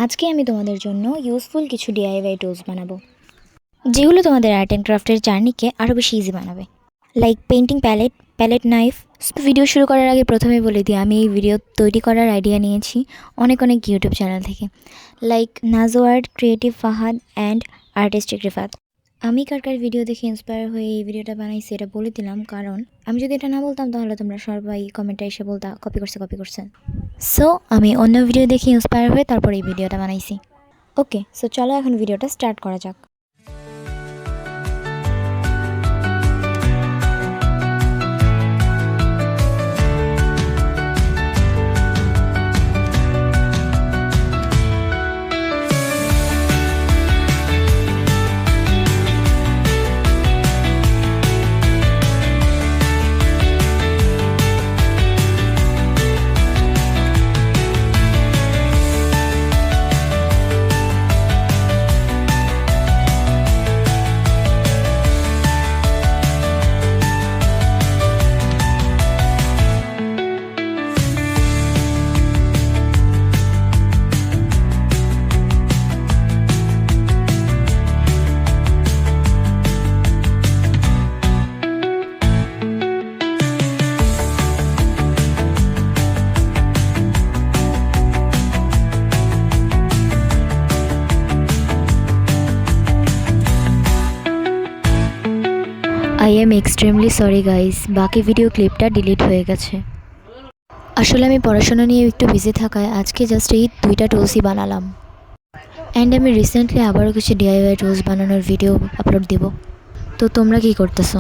আজকে আমি তোমাদের জন্য ইউজফুল কিছু ডিআইওয়াই টুলস বানাবো যেগুলো তোমাদের আর্ট অ্যান্ড ক্রাফটের জার্নিকে আরও বেশি ইজি বানাবে। Like painting palette knife. Video শুরু করার আগে প্রথমে বলে দিই, আমি এই ভিডিও তৈরি করার আইডিয়া নিয়েছি অনেক ইউটিউব চ্যানেল থেকে, লাইক নাজওয়ার্ড, creative Fahad and artistic Rifat. আমি কার ভিডিও দেখে ইন্সপায়ার হয়ে এই ভিডিওটা বানাইছি এটা বলে দিলাম, কারণ আমি যদি এটা না বলতাম তাহলে তোমরা সবাই কমেন্টে এসে বলতা কপি করছে। সো আমি অন্য ভিডিও দেখে ইন্সপায়ার হয়ে তারপর এই ভিডিওটা বানাইছি। ওকে, সো চলো এখন ভিডিওটা স্টার্ট করা যাক। I am extremely sorry guys, বাকি ভিডিও ক্লিপটা ডিলিট হয়ে গেছে। আসলে আমি পড়াশোনা নিয়ে একটু বিজি থাকায় আজকে জাস্ট এই দুইটা টুলসই বানালাম। অ্যান্ড আমি রিসেন্টলি আবারও কিছু ডিআইওয়াই টুলস বানানোর ভিডিও আপলোড দেব। তো তোমরা কী করতেছো?